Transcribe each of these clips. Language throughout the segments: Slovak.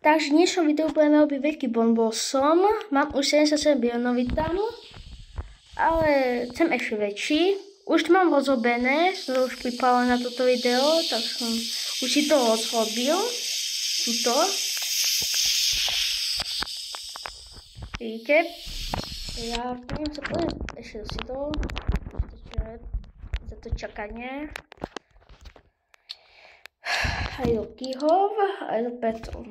Takže v dnešnom videu budeme robiť veľký bonbosom. Mám už 77 bionovitám, ale chcem ešte väčší. Už to mám rozrobené, som už pripravil na toto video, tak som už si to rozrobil. Tuto. Vidíte? Ja neviem, sa poviem ešte si to. Za to čakanie. Aj do kýhov, aj do petov.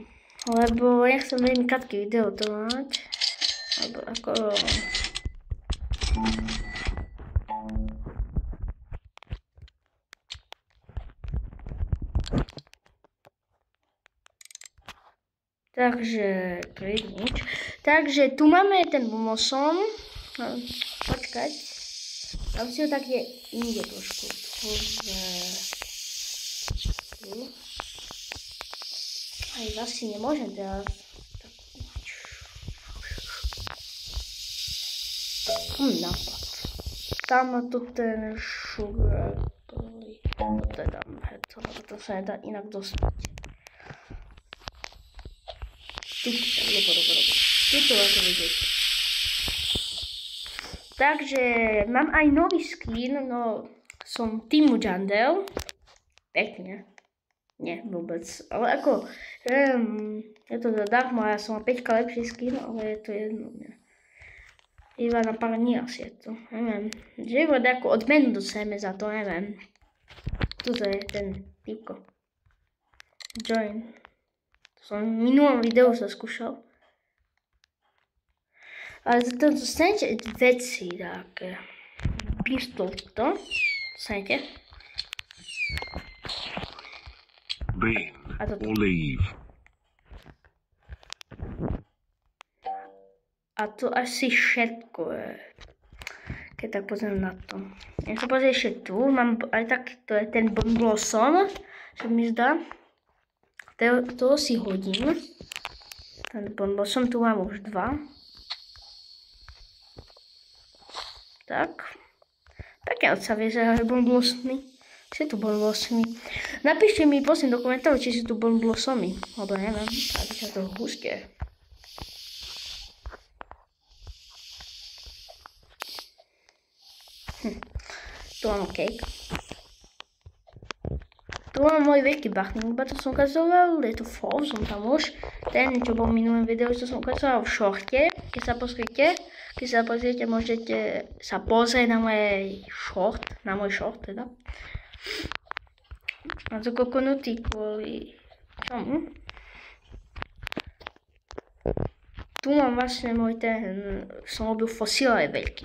Lebo ja chcem veľmi krátky video to mať. Lebo ako... Takže, nič. Takže tu máme ten bumosom. Počkať. Tam si ho tak je inde trošku. Aj asi nemôžem teraz. Napad. Tam má tu ten sugar. To je tam heto, to sa nedá inak dostať. Tuto ako vidíte. Takže mám aj nový skin, no som Team Jandel. Pekne. Nie, vôbec. Ale ako, je to zadarmo, ja som mám 5 lepší skin, ale je to jedno. Ne. Iba na pár dní asi je to, neviem. Že bude ako odmenu dostaneme za to, neviem. Tuto je ten typko. Join. To som v minulom videu sa skúšal. Ale za to dostanete veci také. Pistol to. Dostanete. Bean or leave. A to asi všetko je. Keď tak pozriem na to. Ja sa pozriem ešte tu. Mám aj tak, to je ten bonblossom, čo mi zdá. To si hodím. Ten bonblossom, tu mám už 2. Tak. Pekne od sa vie, že je bonblosmy. Či je tu bonblosmy? Napíšte mi prosím do komentárov, či sú tu bonblosmy. Lebo neviem, aby sa to hustie. Tu mám cake. Tu mám môj veľký bachník, iba to som ukazoval, je to false, som tam už. Ten, čo bol v minulém videu, to som ukazoval v šorte. Keď sa pozriete, môžete sa pozrieť na môj šort teda. A to kokonutý kvôli čomu? Tu mám vlastne môj ten, som robil fosíl aj veľký.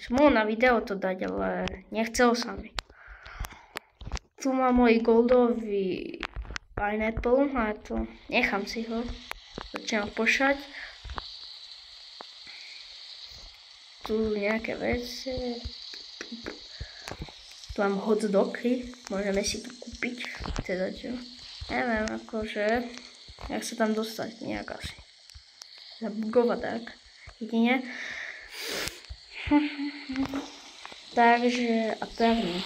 Som mohol na video to dať, ale nechcel sa mi. Tu mám môj goldový pineapple, a to nechám si ho. Začínam pošať. Tu nejaké veci. Tu mám hotdogy, môžeme si tu kúpiť, teda čo. Neviem, akože, jak sa tam dostať, nejak asi. Zabugovať tak, jedine. Takže, a pevne.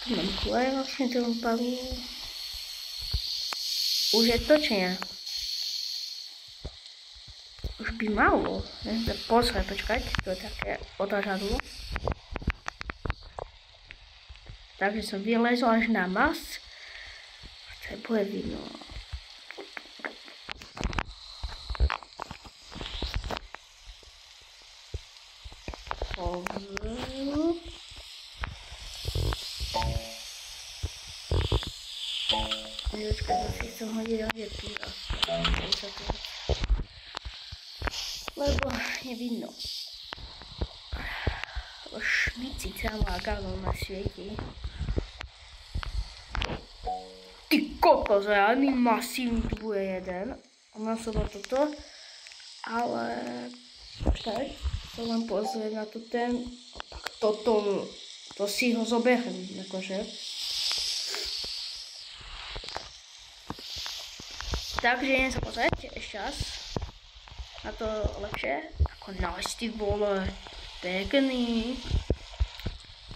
Tu mám klej vlastne, tu mám pavú. Už je to, či nie? Už by malo, ne? Počkať, to je také odrážadlo. Takže som vylezol až na mas. To je bude vidno. Počkaj, zase chcem hodiť tu. Lebo nevidno. Švici celá gavno na svieti. Ty kokos, ani masívny tu bude jeden. Mám som na toto. Ale... Počkaj, sa len pozrieť na to ten... Toto... To si ho zoberiem, akože. Takže idem sa pozrieť ešte raz. Na to lepšie. Ako nice, ty vole. Pekný.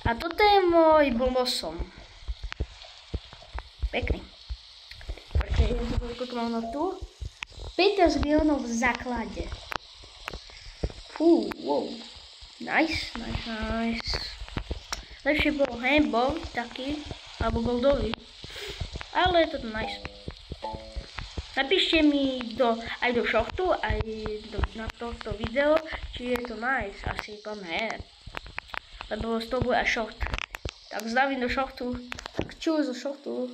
A toto je môj bonbosom. Pekný. Takže idem sa pozrieť, koľko mám na tu. 15 miliónov v základe. Fú, wow. Nice. Lepšie bol handball taký, alebo goldový. Ale je to nice. Napíšte mi aj do shortu, aj na tohto video, či je to nice. Asi to ne. Lebo z toho bude aj short. Tak zdravím do shortu. Tak čuj zo shortu.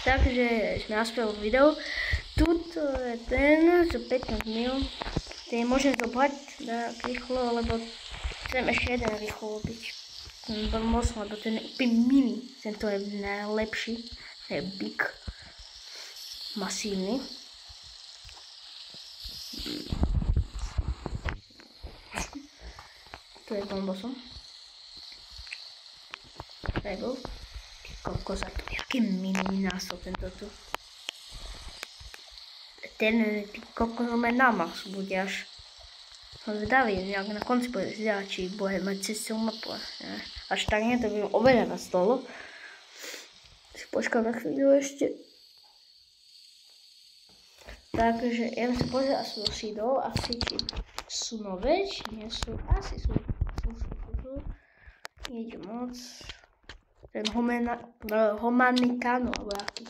Takže sme naspeli video. Tuto je ten za 15 mil. Ten môžem zobrať rýchlo, lebo chcem ešte jeden rýchlo robiť. Lebo ten je úplne mini. Tento je najlepší. To je big. Masívny. To je bombosom. Rebel. Koľko za to. Jaký mini násol tento tu. Ten koľko má na Mars bude až. Zvedavý, nejak na konci bude zdať, či bude mať cez celú mapu. Až tak nie, to by oveľa na stolo. Si počkám na chvíľu ešte. Takže ja sa pozrieť asi do sídol, asi či sú nové, či nie sú. Asi sú. Nie je moc. Ten Homanikano, alebo aký.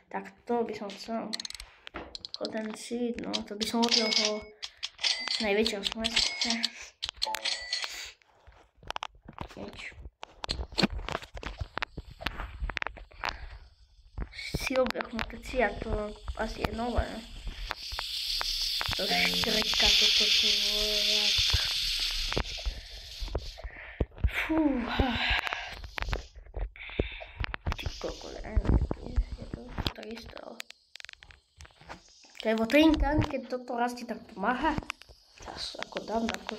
Tak to by som chcel. Ten síd, no to by som odliel ho najväčšieho smesku. Silver mutácia, to asi je nové. To štrečka, toto tu jak... Fúha. Ty kokos, je to takisto. Lebo trinkan, keď toto rastie, tak pomáha. Čas, ako dám, ako...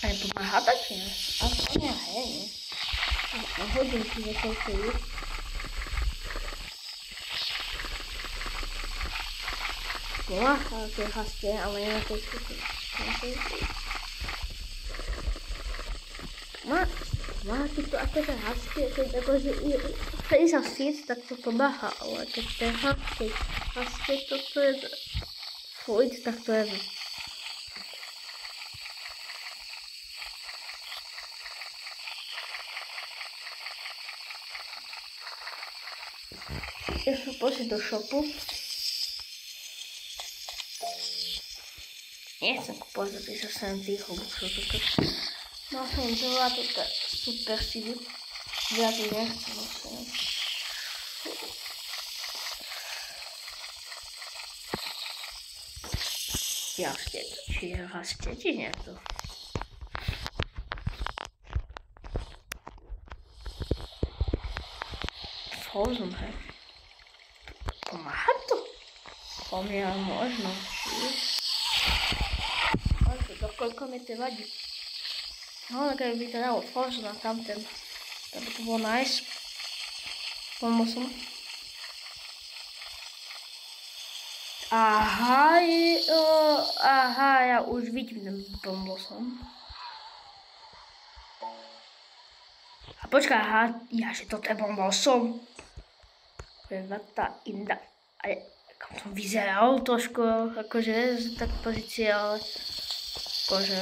Ale pomáha tak, nie? A pomáha, nie? Hodím si za koľko je. Pomáha, keď rastie, ale nie na tej skupine. Pomáha, keď to akože rastie, keď akože je sa síc, tak to pomáha, ale keď rastie, toto je... Fluid, tak to je. Ja som pozrieť do shopu. Nechcem kúpovať za 37 tých obuksov. Mal som veľa toto super sídy. Viac nechcem osviať. Jasne to, či rastie, či nie to. Frozen, hej. Pomáha to? Pomáha možno, či? Ale to dokoľko mi to vadí. No, tak by to dalo Frozen a tamten. Tak by to bolo nice. Pomosom. Aha, ja už vidím ten bombosom. A počkaj, aha, že toto je bombosom. Prevata inda. Ale kam to vyzeralo trošku, akože, z tak pozície, ale akože.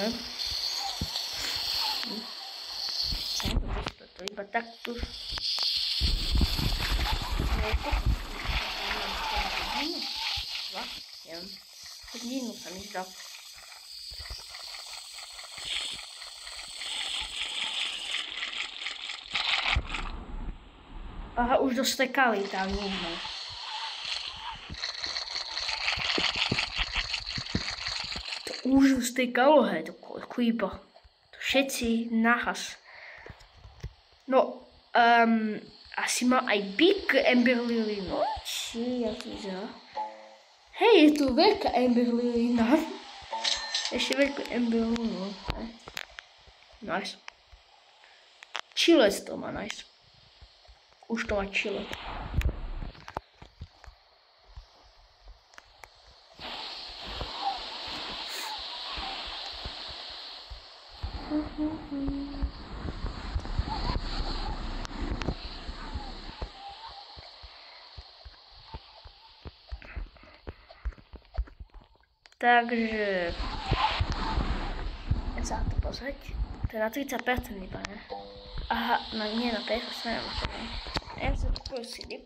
To iba tak tu. Hodinu sa mi zdal. Aha, už dostekali tam jedno. To už dostekalo, hej, to koľko iba. To všetci nahas. No, asi má aj Big Ember Lily, no? Či, jak to vyzerá? Hej, je tu veľká Ember Lily, ešte veľkú Ember Lily, no. Nice. Chilec to má, nice. Už to má chile. Takže... Keď sa na to pozrieť, to je na 30% iba, ne? Aha, no nie na 5%, neviem ako ne. Ja sa to prosím.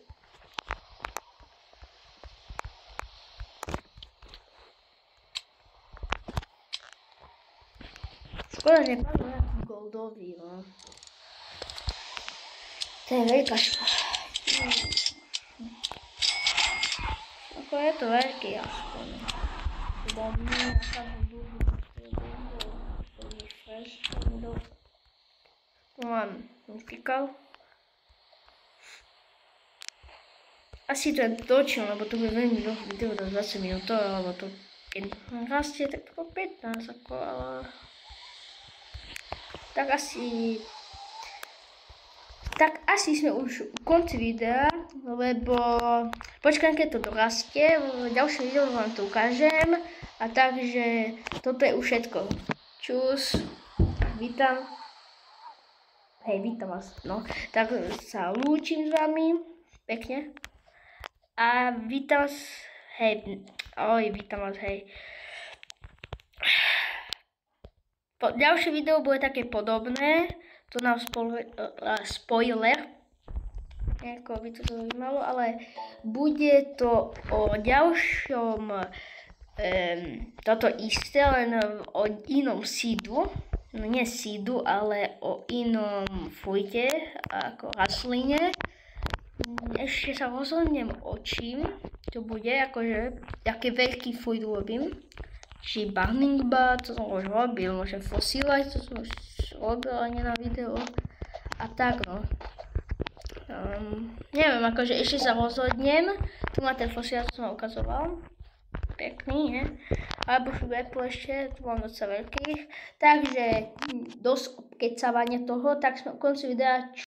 Škoda, že padlo nejaký goldový, no. To je veľká škoda. Ako je to veľký aspoň. Lebo my na každom dúhu tu mám klikal. Asi to je točil, lebo to bude veľmi dlhé video do 20 minút, alebo to keď rastie tak po 15 ako, ale... Tak asi sme už u konci videa, lebo počkám, keď to dorastie, v ďalšom videu vám to ukážem. A takže toto je už všetko. Čus, vítam. Hej, vítam vás, no. Tak sa lúčim s vami, pekne. A vítam vás, hej, vítam vás, hej. Ďalšie video bude také podobné, to nám spoiler, nejako by to zaujímalo, ale bude to o ďalšom, toto isté, len o inom sídu, no nie sídu, ale o inom fruite, ako rastline. Ešte sa rozhodnem o čím to bude, akože, aký veľký fruit robím. Či Burning Bud, to som už robil, môžem Fossilized, to som už robil, ale nie na video. A tak no. Neviem, akože ešte sa rozhodnem. Tu má ten Fossilized, to som ukazoval. Pekný, ne? Alebo Sugar Apple ešte, tu mám docela veľkých. Takže dosť obkecávania toho, tak sme u konci videa.